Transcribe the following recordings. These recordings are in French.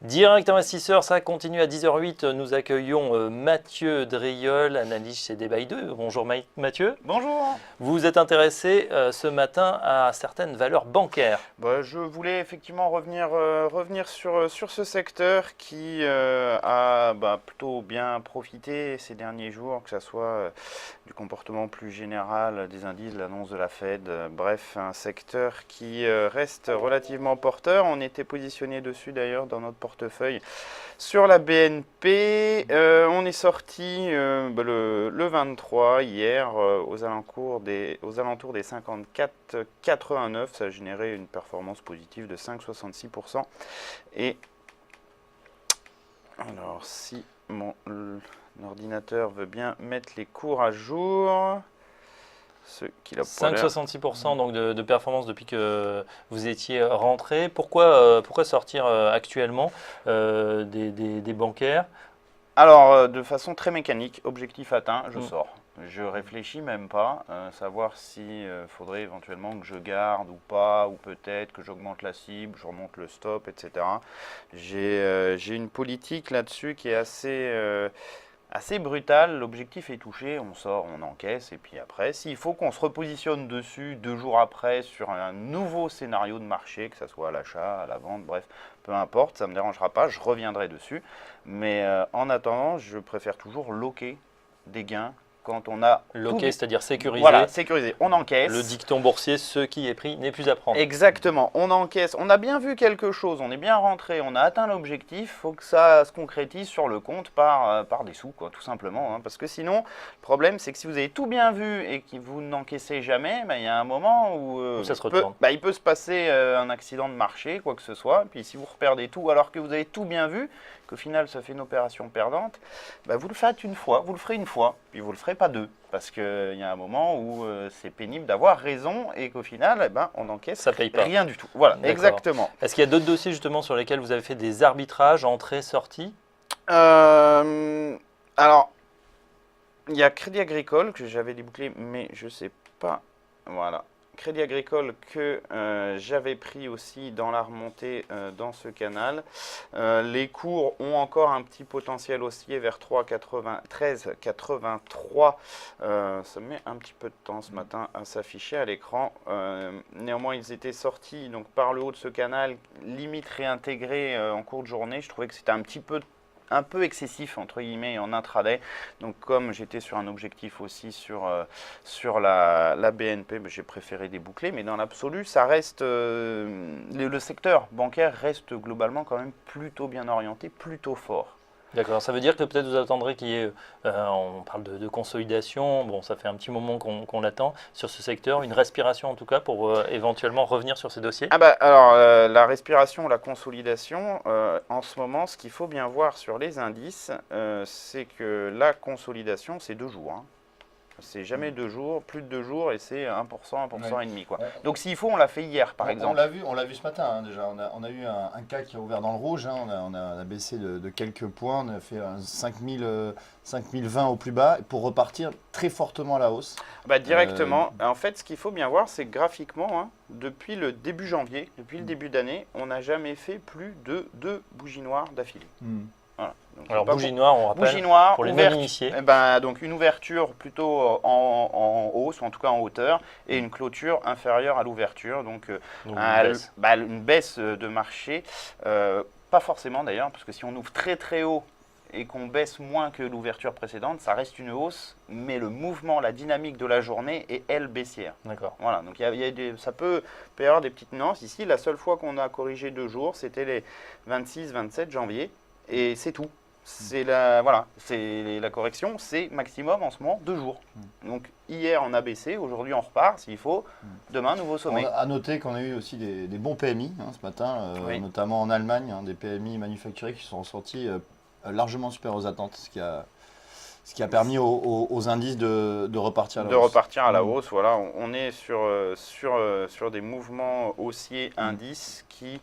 Direct investisseur, ça continue à 10h08. Nous accueillons Mathieu Driol, analyste chez Debuy2. Bonjour Mathieu. Bonjour. Vous êtes intéressé ce matin à certaines valeurs bancaires. Je voulais effectivement revenir sur ce secteur qui a plutôt bien profité ces derniers jours, que ce soit du comportement plus général des indices, l'annonce de la Fed. Bref, un secteur qui reste relativement porteur. On était positionné dessus d'ailleurs dans notre portefeuille sur la BNP. On est sorti le 23 hier aux alentours des 54,89. Ça a généré une performance positive de 5,66%. Et alors si mon ordinateur veut bien mettre les cours à jour. 5,66% donc de performance depuis que vous étiez rentré. Pourquoi sortir actuellement des bancaires? Alors, de façon très mécanique, objectif atteint, je sors. Je réfléchis même pas, savoir si faudrait éventuellement que je garde ou pas, ou peut-être que j'augmente la cible, je remonte le stop, etc. J'ai une politique là-dessus qui est assez brutal. L'objectif est touché, on sort, on encaisse, et puis après, s'il faut qu'on se repositionne dessus 2 jours après sur un nouveau scénario de marché, que ce soit à l'achat, à la vente, bref, peu importe, ça ne me dérangera pas, je reviendrai dessus. Mais en attendant, je préfère toujours loquer des gains quand on a loqué, c'est-à-dire sécurisé. Voilà, sécurisé. On encaisse. Le dicton boursier, ce qui est pris n'est plus à prendre. Exactement, on encaisse. On a bien vu quelque chose, on est bien rentré, on a atteint l'objectif. Il faut que ça se concrétise sur le compte par des sous, quoi, tout simplement. Parce que sinon, le problème, c'est que si vous avez tout bien vu et que vous n'encaissez jamais, il y a un moment où ça se retourne. Il peut se passer un accident de marché, quoi que ce soit. Puis si vous reperdez tout alors que vous avez tout bien vu, qu'au final, ça fait une opération perdante, vous le faites une fois, vous le ferez une fois, puis vous le ferez pas deux. Parce qu'il y a un moment où c'est pénible d'avoir raison et qu'au final, on encaisse ça paye pas. Rien du tout. Voilà, exactement. Est-ce qu'il y a d'autres dossiers justement sur lesquels vous avez fait des arbitrages, entrées, sorties? Alors, il y a Crédit Agricole que j'avais débouclé, mais je ne sais pas. Voilà. Crédit Agricole que j'avais pris aussi dans la remontée dans ce canal. Les cours ont encore un petit potentiel haussier vers 13,83. Ça met un petit peu de temps ce matin à s'afficher à l'écran. Néanmoins, ils étaient sortis donc, par le haut de ce canal, limite réintégrés en cours de journée. Je trouvais que c'était un peu excessif entre guillemets en intraday. Donc comme j'étais sur un objectif aussi sur la BNP, j'ai préféré déboucler. Mais dans l'absolu, ça reste le secteur bancaire reste globalement quand même plutôt bien orienté, plutôt fort. D'accord, ça veut dire que peut-être vous attendrez qu'il y ait, on parle de consolidation, bon ça fait un petit moment qu'on l'attend sur ce secteur, une respiration en tout cas pour éventuellement revenir sur ces dossiers? Alors la respiration, la consolidation, en ce moment ce qu'il faut bien voir sur les indices, c'est que la consolidation c'est 2 jours. Hein. C'est jamais 2 jours, plus de 2 jours et c'est 1%, 1% et demi. Quoi. Donc s'il faut, on l'a fait hier par exemple. On l'a vu ce matin hein, déjà. On a eu un CAC qui a ouvert dans le rouge. Hein. On a baissé de quelques points. On a fait 5020 au plus bas pour repartir très fortement à la hausse. Directement. En fait, ce qu'il faut bien voir, c'est que graphiquement, hein, depuis le début janvier, depuis le début d'année, on n'a jamais fait plus de 2 bougies noires d'affilée. Voilà. Donc, alors bougie noire, on rappelle, bougie noire, pour les non-initiés. Donc une ouverture plutôt en hausse, ou en tout cas en hauteur, et une clôture inférieure à l'ouverture. Donc une baisse de marché, pas forcément d'ailleurs, parce que si on ouvre très très haut et qu'on baisse moins que l'ouverture précédente, ça reste une hausse, mais le mouvement, la dynamique de la journée est elle baissière. D'accord. Voilà, donc ça peut y avoir des petites nuances. Ici, la seule fois qu'on a corrigé 2 jours, c'était les 26-27 janvier. Et c'est tout. C'est la correction, c'est maximum en ce moment 2 jours. Donc hier on a baissé, aujourd'hui on repart s'il faut. Demain nouveau sommet. On a noté qu'on a eu aussi des bons PMI hein, ce matin, notamment en Allemagne, hein, des PMI manufacturés qui sont sortis largement supérieurs aux attentes, ce qui a permis aux indices de repartir à la hausse. De repartir à la hausse. Voilà, on est sur des mouvements haussiers indices qui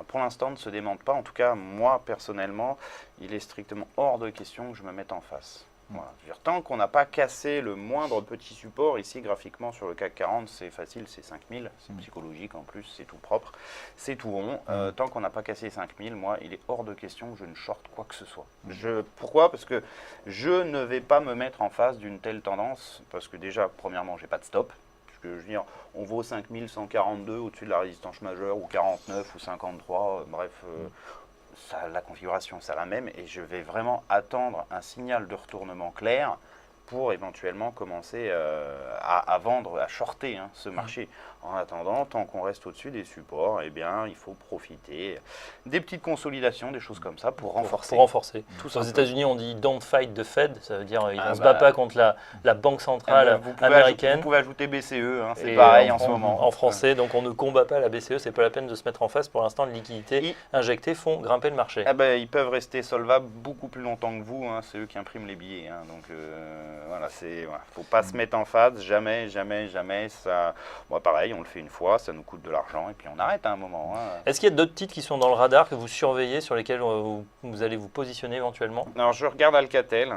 pour l'instant ne se démentent pas. En tout cas, moi personnellement, il est strictement hors de question que je me mette en face. Voilà. Je veux dire, tant qu'on n'a pas cassé le moindre petit support, ici graphiquement sur le CAC 40, c'est facile, c'est 5000, c'est psychologique en plus, c'est tout propre, c'est tout rond. Tant qu'on n'a pas cassé 5000, moi, il est hors de question que je ne shorte quoi que ce soit. Pourquoi? Parce que je ne vais pas me mettre en face d'une telle tendance, parce que déjà, premièrement, j'ai pas de stop. Je veux dire, on vaut 5142 au-dessus de la résistance majeure, ou 49, ou 53, bref, la configuration, c'est la même, et je vais vraiment attendre un signal de retournement clair pour éventuellement commencer à vendre, à shorter ce marché. En attendant, tant qu'on reste au-dessus des supports, eh bien, il faut profiter des petites consolidations, des choses comme ça pour renforcer. Pour renforcer. Tout Aux États-Unis, on dit don't fight the Fed, ça veut dire on ne se bah, bat pas contre la banque centrale américaine. Vous pouvez ajouter BCE, c'est pareil en ce moment. En français, donc on ne combat pas la BCE, c'est pas la peine de se mettre en face. Pour l'instant, les liquidités injectées font grimper le marché. Ils peuvent rester solvables beaucoup plus longtemps que vous, c'est eux qui impriment les billets. Donc voilà, faut pas se mettre en face, jamais, jamais, jamais. Ça, pareil, on le fait une fois, ça nous coûte de l'argent et puis on arrête à un moment. Est-ce qu'il y a d'autres titres qui sont dans le radar que vous surveillez, sur lesquels vous allez vous positionner éventuellement? Alors je regarde Alcatel.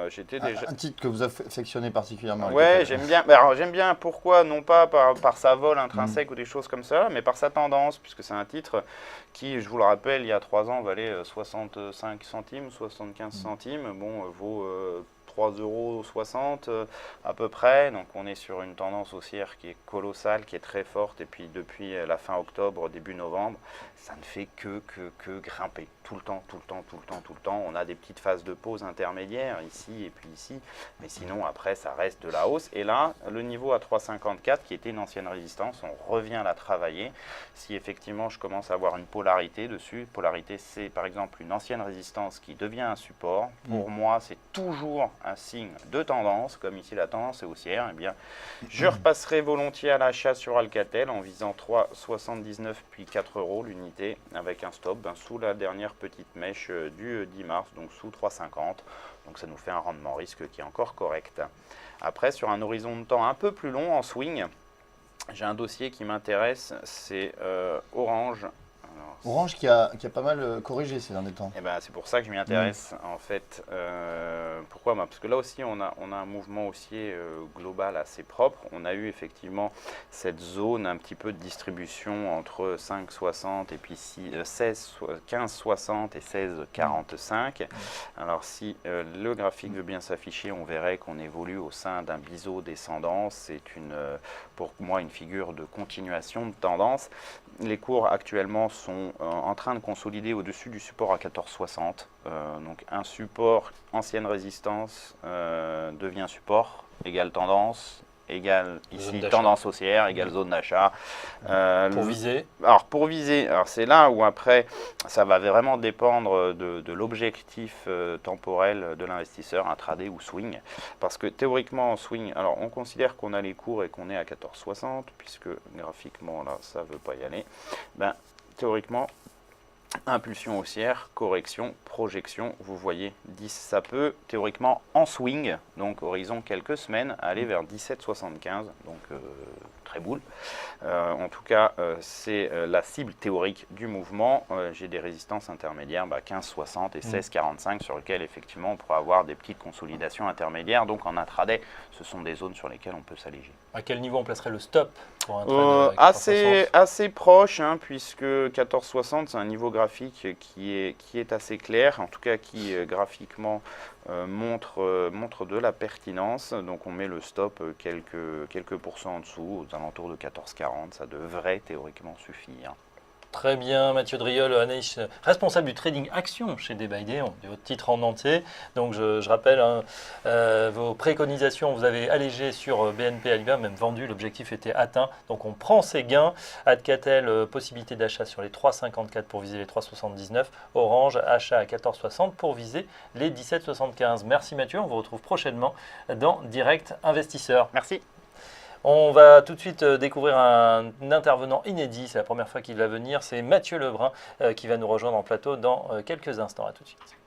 J'étais déjà... Un titre que vous affectionnez particulièrement? Ouais, j'aime bien. Alors, j'aime bien, pourquoi? Non pas par sa vol intrinsèque ou des choses comme ça, mais par sa tendance, puisque c'est un titre qui, je vous le rappelle, il y a 3 ans valait 65 centimes, 75 centimes. Bon, vaut 3,60 € à peu près. Donc on est sur une tendance haussière qui est colossale, qui est très forte. Et puis depuis la fin octobre, début novembre, ça ne fait que grimper. Tout le temps, tout le temps, tout le temps, tout le temps. On a des petites phases de pause intermédiaires ici et puis ici. Mais sinon, après, ça reste de la hausse. Et là, le niveau à 3,54, qui était une ancienne résistance, on revient la travailler. Si effectivement, je commence à avoir une polarité dessus, polarité, c'est par exemple une ancienne résistance qui devient un support. Pour moi, c'est toujours un signe de tendance. Comme ici, la tendance est haussière, eh bien, je repasserai volontiers à l'achat sur Alcatel en visant 3,79 puis 4 € l'unité avec un stop sous la dernière petite mèche du 10 mars, donc sous 3,50. Donc ça nous fait un rendement risque qui est encore correct. Après, sur un horizon de temps un peu plus long en swing, j'ai un dossier qui m'intéresse, c'est Orange. Orange qui a pas mal corrigé ces derniers temps. Eh ben, c'est pour ça que je m'y intéresse en fait. Pourquoi? Parce que là aussi on a un mouvement haussier global assez propre. On a eu effectivement cette zone un petit peu de distribution entre 5,60 et puis 15,60 et 16,45. Alors si le graphique veut bien s'afficher, on verrait qu'on évolue au sein d'un biseau descendant. C'est pour moi une figure de continuation de tendance. Les cours actuellement sont en train de consolider au-dessus du support à 14,60. Donc un support, ancienne résistance, devient support, égale tendance, égale ici tendance haussière, égale zone d'achat. Pour viser? Alors c'est là où après, ça va vraiment dépendre de l'objectif temporel de l'investisseur, intraday ou swing. Parce que théoriquement en swing, alors on considère qu'on a les cours et qu'on est à 14,60, puisque graphiquement là, ça ne veut pas y aller. Théoriquement, impulsion haussière, correction, projection, vous voyez, 10, ça peut théoriquement en swing, donc horizon quelques semaines, aller vers 17,75, donc très boule. En tout cas, c'est la cible théorique du mouvement. J'ai des résistances intermédiaires 15,60 et 16,45 sur lesquelles effectivement on pourra avoir des petites consolidations intermédiaires. Donc en intraday, ce sont des zones sur lesquelles on peut s'alléger. À quel niveau on placerait le stop pour un trade assez proche, puisque 14,60 c'est un niveau graphique qui est assez clair, en tout cas qui graphiquement montre de la pertinence. Donc on met le stop quelques pourcents en dessous, aux alentours de 14,40, ça devrait théoriquement suffire. Très bien, Mathieu Driol, analyste responsable du trading action chez Day by Day, de votre titre en entier. Donc je rappelle vos préconisations, vous avez allégé sur BNP Paribas, même vendu, l'objectif était atteint. Donc on prend ses gains. Alcatel, possibilité d'achat sur les 3,54 pour viser les 3,79. Orange, achat à 14,60 pour viser les 17,75. Merci Mathieu, on vous retrouve prochainement dans Direct Investisseur. Merci. On va tout de suite découvrir un intervenant inédit, c'est la première fois qu'il va venir, c'est Mathieu Lebrun qui va nous rejoindre en plateau dans quelques instants. À tout de suite.